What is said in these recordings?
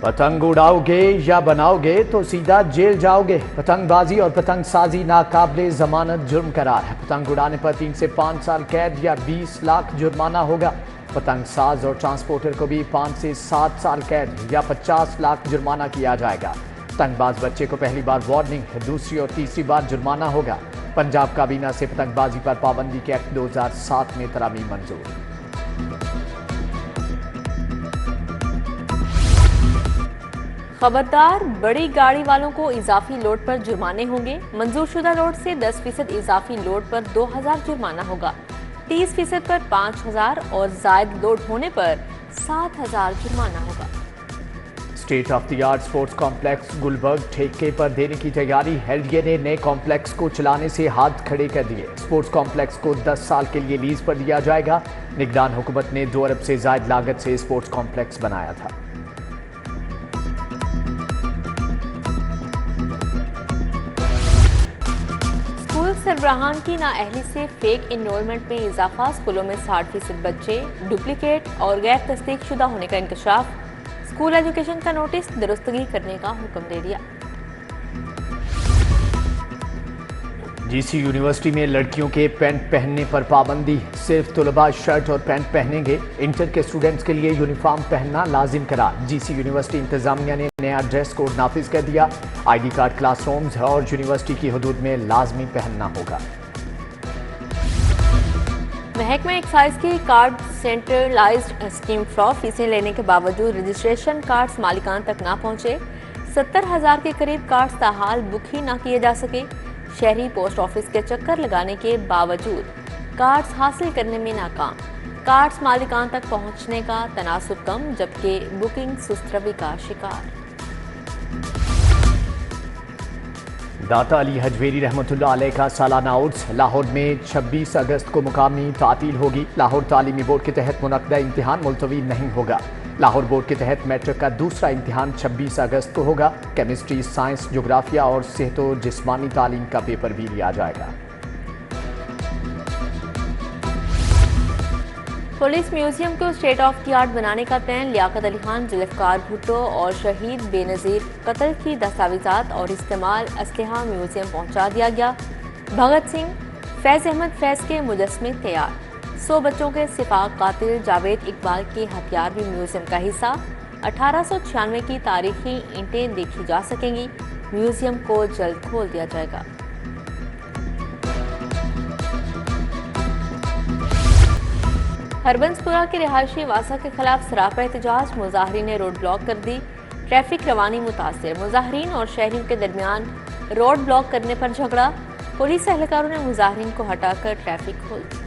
पतंग उड़ाओगे या बनाओगे तो सीधा जेल जाओगे। पतंगबाजी और पतंग साजी नाकाबिले जमानत जुर्म करार है। पतंग उड़ाने पर 3 से 5 साल कैद या 20 लाख जुर्माना होगा। पतंग साज और ट्रांसपोर्टर को भी 5 से 7 साल कैद या 50 लाख जुर्माना किया जाएगा। पतंगबाज बच्चे को पहली बार वार्निंग, दूसरी और तीसरी बार जुर्माना होगा। पंजाब काबीना से पतंगबाजी पर पाबंदी के एक्ट 2007 में तरामीम मंजूर। खबरदार, बड़ी गाड़ी वालों को इजाफी लोड पर जुर्माने होंगे। मंजूरशुदा लोड से 10% इजाफी लोड पर 2000 जुर्माना होगा। 30% पर 5000 और जायद लोड होने पर 7000 जुर्माना होगा। State of the art sports complex Gulberg ठेके पर देने की तैयारी। एलडीए ने नए कॉम्प्लेक्स को चलाने से हाथ खड़े कर दिए। स्पोर्ट्स कॉम्प्लेक्स को 10 साल के लिए लीज पर दिया जाएगा। निगरान हुकूमत ने 2 अरब से ज्यादा लागत से स्पोर्ट्स कॉम्प्लेक्स बनाया था। स्कूल सरबराहान की नाअहली से फेक इनरोलमेंट में इजाफा। स्कूलों में 60% बच्चे डुप्लीकेट और गैर तस्दीक शुदा होने का इंकशाफ। स्कूल एजुकेशन का नोटिस दुरुस्तगी करने का हुक्म दे दिया। जीसी यूनिवर्सिटी में लड़कियों के पैंट पहनने पर पाबंदी। सिर्फ तलबा शर्ट और पैंट पहनेंगे। इंटर के स्टूडेंट्स के लिए यूनिफॉर्म पहनना लाजिम करार। जीसी यूनिवर्सिटी इंतजामिया ने नया ड्रेस कोड नाफिज कर दिया। आईडी कार्ड क्लासरूम्स और यूनिवर्सिटी की हदूद में लाजमी पहनना होगा। महकमा एक्साइज की कार्ड सेंट्रलाइज्ड स्कीम फ्रॉ फीसें लेने के बावजूद रजिस्ट्रेशन कार्ड्स मालिकान तक ना पहुंचे। 70,000 के करीब कार्ड्स ताहाल बुक ही ना किए जा सके। शहरी पोस्ट ऑफिस के चक्कर लगाने के बावजूद कार्ड्स हासिल करने में नाकाम। कार्ड्स मालिकान तक पहुंचने का तनासुब कम, जबकि बुकिंग सुस्तरवी का शिकार। दाता अली हजवेरी रहमतुल्लाह अलैह का सालाना उर्स। लाहौर में 26 अगस्त को मुकामी तातील होगी। लाहौर तालीमी बोर्ड के तहत मुनक्कदा इम्तिहान मुलतवी नहीं होगा। लाहौर बोर्ड के तहत मैट्रिक का दूसरा इम्तिहान 26 अगस्त को होगा। केमिस्ट्री, साइंस, जोग्राफिया और सेहत और जिस्मानी तालीम का पेपर भी लिया जाएगा। पुलिस म्यूजियम को स्टेट ऑफ द आर्ट बनाने का प्लान। लियाकत अली खान, जुल्फकार भुट्टो और शहीद बेनज़ीर कत्ल की दस्तावेजात और इस्तेमाल असलहा म्यूजियम पहुंचा दिया गया। भगत सिंह, फैज़ अहमद फैज़ के मुजस्मे तैयार। 100 बच्चों के सिफाक कातिल जावेद इकबाल के हथियार भी म्यूजियम का हिस्सा। 1896 की तारीखी ईंटें देखी जा सकेंगी। म्यूजियम को जल्द खोल दिया जाएगा। हरबंसपुरा के रिहायशी वासा के खिलाफ सरापा एहतजाज। मुजाहरीन ने रोड ब्लॉक कर दी। ट्रैफिक रवानी मुतासिर। मुजाहरीन और शहरियों के दरमियान रोड ब्लॉक करने पर झगड़ा। पुलिस एहलकारों ने मुजाहरीन को हटाकर ट्रैफिक खोल दी।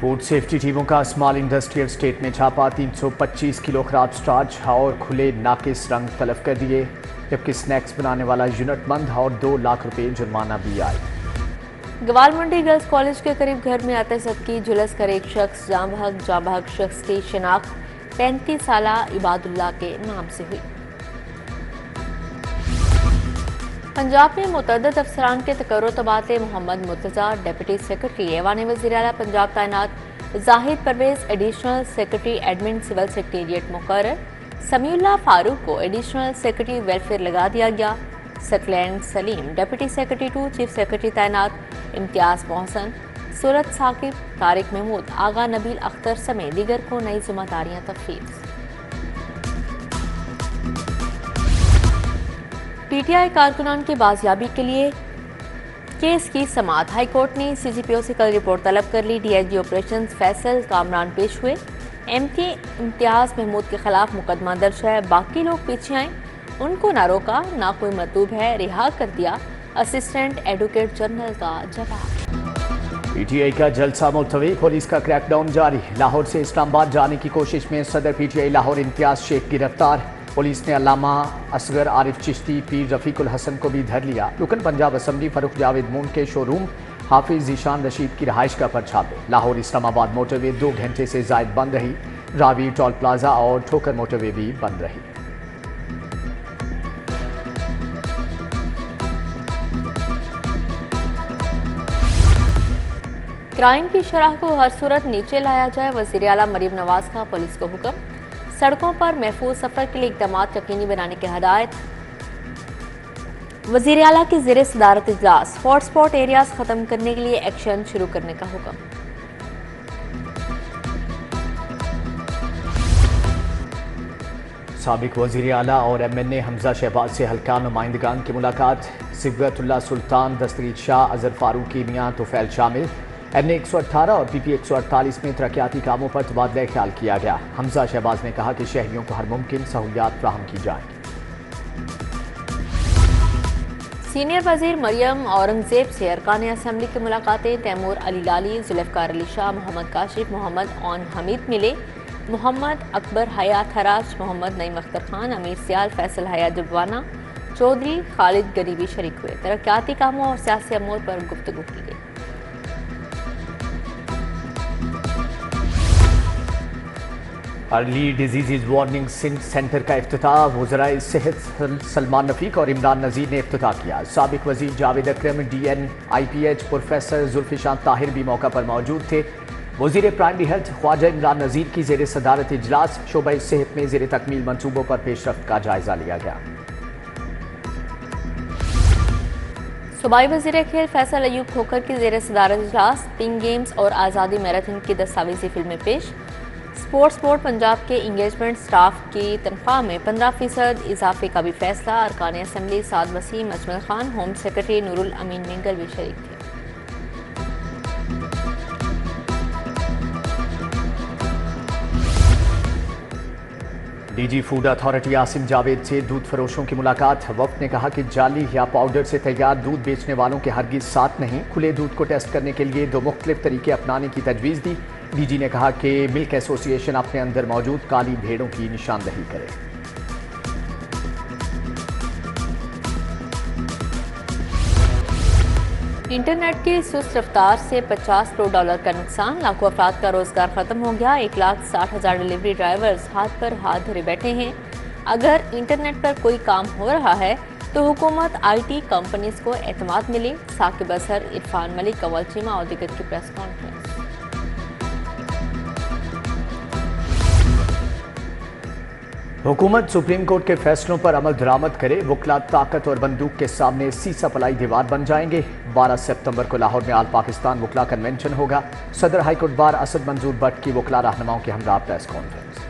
फूड सेफ्टी टीमों का स्मॉल इंडस्ट्रियल स्टेट में छापा। 325 किलो खराब स्टार्च और खुले नाकिस रंग तलब कर दिए, जबकि स्नैक्स बनाने वाला यूनिट बंद और 2 लाख रुपए जुर्माना भी आए। गवाल मंडी गर्ल्स कॉलेज के करीब घर में आते सदकी झुलस कर एक शख्स जांबहक शख्स की शिनाख्त 35 साला इबादुल्लाह के नाम से हुई। पंजाब में मुतअद्दिद अफसरान के तकर्रुर तबादले। मोहम्मद मुर्तजा डिप्टी सेक्रेटरी ऐवान वज़ीर आला पंजाब तैनात। Zahid Parvez additional secretary admin civil secretariat मुकर्रर। समीउल्लाह फारूक को एडिशनल सेक्रेटरी वेलफेयर लगा दिया गया। Saqlain Salim deputy secretary 2 chief secretary तैनात। इम्तियाज मोहसन, सूरत साकिब, तारिक महमूद, आगा नबील अख्तर समेत दीगर को नई जिम्मेदारियां तफवीज़। पीटीआई कारकुनान की बाजियाबी के लिए केस की समाअत। हाईकोर्ट ने सीजीपीओ से कल रिपोर्ट तलब कर ली। डीआईजी ऑपरेशंस फैसल कामरान पेश हुए। एमपी इम्तियाज महमूद के खिलाफ मुकदमा दर्ज है। बाकी लोग पीछे आए, उनको ना रोका, ना कोई मतलूब है, रिहा कर दिया। असिस्टेंट एडवोकेट जनरल का जवाब। पीटीआई का जलसा मुलतवी। पुलिस का क्रैकडाउन जारी। लाहौर से इस्लामाबाद जाने की कोशिश में सदर पीटीआई लाहौर इम्तियाज शेख गिरफ्तार। पुलिस ने अल्लामा असगर आरिफ चिश्ती, पीर रफीकुल हसन को भी धर लिया। रुकन पंजाब असम्बली फरूख जावेद मून के शोरूम हाफिज जीशान रशीद की रहाइश का पर छापे। लाहौर इस्लामाबाद मोटरवे 2 घंटे से जायद बंद रही। रावी, टोल प्लाजा और ठोकर मोटरवे भी बंद रही। क्राइम की शरह को हर सूरत नीचे लाया जाए, वज़ीर आला मरीम नवाज का पुलिस को हुक्म। सड़कों पर महफूज सफर के लिए इक़दाम यकीनी बनाने की हदायत। वज़ीर आला की ज़ेरे सदारत इजलास हॉटस्पॉट एरियाज खत्म करने के लिए एक्शन शुरू करने का हुक्म। साबिक वज़ीर आला और MNA हमजा शहबाज से हल्का नुमाइंदगान की मुलाकात। सिबगतुल्लाह सुल्तान, दस्तगीर शाह, अजहर फारूकी, मियां तुफैल शामिल। MNA 118 और PP 148 में तरक्याती कामों पर तबादला ख्याल किया गया। हमजा शहबाज ने कहा कि शहरियों को हर मुमकिन सहूलियात फ्राहम की जाएंगी। सीनियर वज़ीर मरियम औरंगजेब से अरकान असम्बली की मुलाकातें। तैमूर अली लाली, जुल्फ़िकार अली शाह, मोहम्मद काशिफ, मोहम्मद ओन हमीद मिले। मोहम्मद अकबर हयात हराज, मोहम्मद नईम अख्तर खान, अमीर सियाल, फैसल हयात दुबवाना, चौधरी खालिद गरीबी शरीक हुए। तरक्याती कामों और सियासी अमूर पर गुफ्तगू की गई। अर्ली डिजीज़ वार्निंग सेंटर का इफ्तिताह। वज़राए सेहत सलमान रफ़ीक और इमरान नज़ीर ने इफ्तिताह किया। साबिक वज़ीर जावेद अकरम, DN IPH प्रोफेसर जुल्फ़िशान ताहिर भी मौका पर मौजूद थे। वज़ीर प्राइमरी हेल्थ ख्वाजा इमरान नज़ीर की ज़ेरे सदारत इजलास शोबा सेहत में ज़ेरे तकमील मनसूबों पर पेशरफ्त का जायजा लिया गया। सूबाई वज़ीर खेल फैसल अयूब खोखर की ज़ेरे सदारत इजलास। पिंक गेम्स और आज़ादी मैराथन की दस्तावेजी फिल्में पेश। स्पोर्ट्स बोर्ड पंजाब के इंगेजमेंट स्टाफ की तनख्वाह में 15% इजाफे का भी फैसला। अरकान असम्बली साद वसीम, अजमल खान, होम सेक्रेटरी नूरुल अमीन मिंगल भी शरीक थे। DG food authority Asim Javed से दूध फरोशों की मुलाकात। वफ्द ने कहा कि जाली या पाउडर से तैयार दूध बेचने वालों के हरगिज साथ नहीं। खुले दूध को टेस्ट करने के लिए 2 मुख्तलिफ तरीके अपनाने की तजवीज़ दी। DG ने कहा कि मिल्क एसोसिएशन अपने अंदर मौजूद काली भेड़ों की निशानदही करे। इंटरनेट की सुस्त रफ्तार से 50 करोड़ डॉलर का नुकसान। लाखों अफराद का रोजगार खत्म हो गया। 1,60,000 डिलीवरी ड्राइवर्स हाथ पर हाथ धरे बैठे हैं। अगर इंटरनेट पर कोई काम हो रहा है तो हुकूमत IT कंपनीज को एतमाद मिले। साकिब असर, इरफान मलिक, अव्वल चीमा और दीगर की प्रेस कॉन्फ्रेंस। हुकूमत सुप्रीम कोर्ट के फैसलों पर अमल दरामद करे। वकला ताकत और बंदूक के सामने सीसा पलाई दीवार बन जाएंगे। 12 सितंबर को लाहौर में आल पाकिस्तान वकला कन्वेंशन होगा। सदर हाईकोर्ट बार असद मंजूर भट्ट की वकला रहनुमाओं के हमरा प्रेस कॉन्फ्रेंस।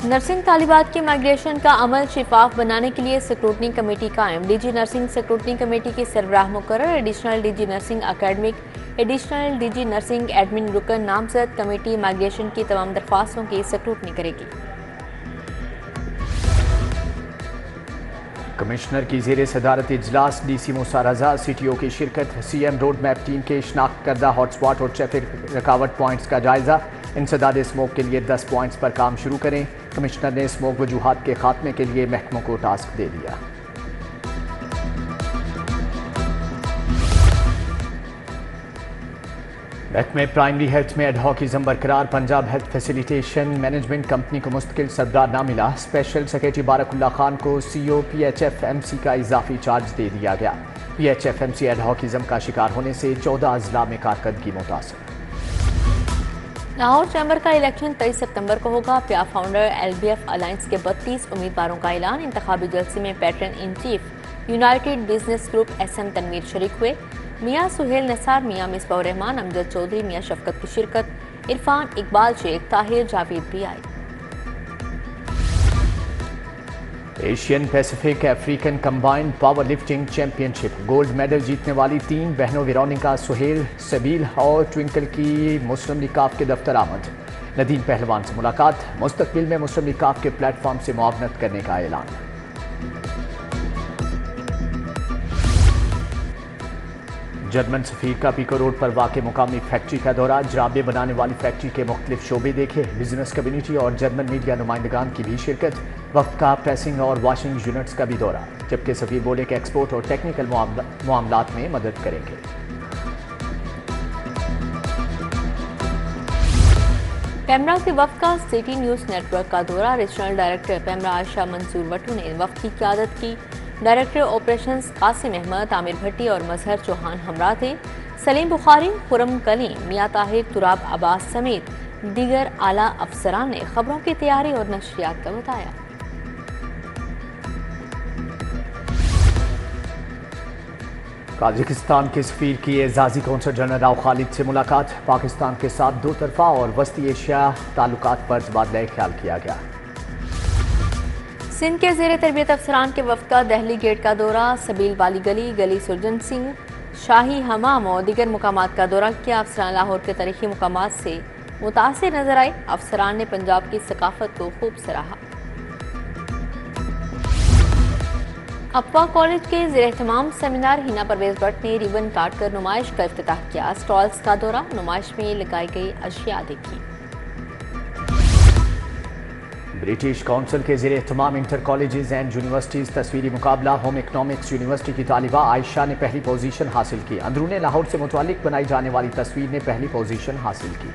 नर्सिंग तालिबात की माइग्रेशन का अमल शिफाफ बनाने के लिए स्क्रूटनी कमेटी कायम। DG नर्सिंग स्क्रूटनी कमेटी की सरबराह मुकर्रर। Additional DG nursing academic, additional DG nursing admin रुकन नामजद। कमेटी माइग्रेशन की तमाम दरख्वास्तों की स्क्रूटनी करेगी। कमिश्नर की ज़ेरे सदारत इजलास। DC मूसा रजा, CTO की शिरकत। CM रोड मैप टीम के शनाख्त करदा हॉटस्पॉट और ट्रैफिक रुकावट पॉइंट्स का जायजा। इंसदाद स्मोक के लिए 10 पॉइंट्स पर काम शुरू करें। कमिश्नर ने स्मोक वजूहात के खात्मे के लिए महकमों को टास्क दे दिया। महकमे प्राइमरी हेल्थ में एडहॉकिज्म बरकरार। Punjab health facilitation management company को मुस्तकिल सरबराह ना मिला। स्पेशल सेक्रेटरी बारकुल्ला खान को CO PHFMC का इजाफी चार्ज दे दिया गया। PHFMC एडहॉकिज्म का शिकार होने से 14 अजला में कारकर्दगी मुतासर। लाहौर चैम्बर का इलेक्शन 23 सितंबर को होगा। पिया फाउंडर LBF अलायंस के 32 उम्मीदवारों का ऐलान। इंतखाबी जलसे में patron in chief united business group SM Tanveer शरीक हुए। मियाँ सुहेल नसार, मियाँ मिसबाह रहमान, अमजद चौधरी, मियाँ शफकत की शिरकत। इरफान, इकबाल शेख, ताहिर, जावेद भी आए। Asian Pacific African combined power lifting championship gold medal जीतने वाली 3 बहनों वेरोनिका, सुहेल, सबील और ट्विंकल की मुस्लिम लीग काफ के दफ्तर आमद। नदीम पहलवान से मुलाकात। मुस्तकबिल में मुस्लिम लीग काफ के प्लेटफॉर्म से मुआवनत करने का ऐलान। जर्मन सफीर का पीको रोड पर वाक़ मुकामी फैक्ट्री का दौरा। जराबे बनाने वाली फैक्ट्री के मुख्तलिफ शोबे देखे। बिजनेस कम्युनिटी और जर्मन मीडिया नुमाइंदगान की भी शिरकत। वक्त का प्रेसिंग और वॉशिंग यूनिट्स का भी दौरा। जबकि सफीर बोले कि एक्सपोर्ट और टेक्निकल मामलात में मदद करेंगे। पैमरा के वफ्द का सिटी न्यूज़ नेटवर्क का दौरा। रीजनल डायरेक्टर पैमरा आयशा मंसूर वटू ने वफ्द की क़यादत की। डायरेक्टर ऑपरेशंस कासिम अहमद, आमिर भट्टी और मजहर चौहान हमरा थे। सलीम बुखारी, खुरम कलीम, मियां ताहिर, तुराब अब्बास समेत दीगर आला अफसरान ने खबरों की तैयारी और नशरियात का बताया। ताजिकिस्तान के सफीर की एजाजी कौंसल जनरल राव खालिद से मुलाकात। पाकिस्तान के साथ दो तरफा और वस्ती एशिया ताल्लुकात पर तबादला ख्याल किया गया। सिंध के ज़ेर तरबियत अफसरान के वफ्द का दहली गेट का दौरा, सबील वाली गली, गली सुरजन सिंह, शाही हमाम और दीगर मुकामात का दौरा किया। अफसरान लाहौर के तारीखी मुकामात से मुतासिर नजर आए। अफसरान ने पंजाब की सकाफत को खूब सराहा। अफवा कॉलेज के ज़ेर एहतमाम सेमिनार हिना परवेज भट्ट ने रिबन काट कर नुमाइश का इफ्तिताह किया। स्टॉल्स का दौरा, नुमाइश में लगाई गई अशिया देखी। ब्रिटिश काउंसिल के ज़ेर एहतमाम इंटर कॉलेजेस एंड यूनिवर्सिटीज़ तस्वीरी मुकाबला। होम इकनॉमिक्स यूनिवर्सिटी की तालिबा आयशा ने पहली पोजीशन हासिल की। अंदरूने लाहौर से मुतालिक बनाई जाने वाली तस्वीर ने पहली पोजीशन हासिल की।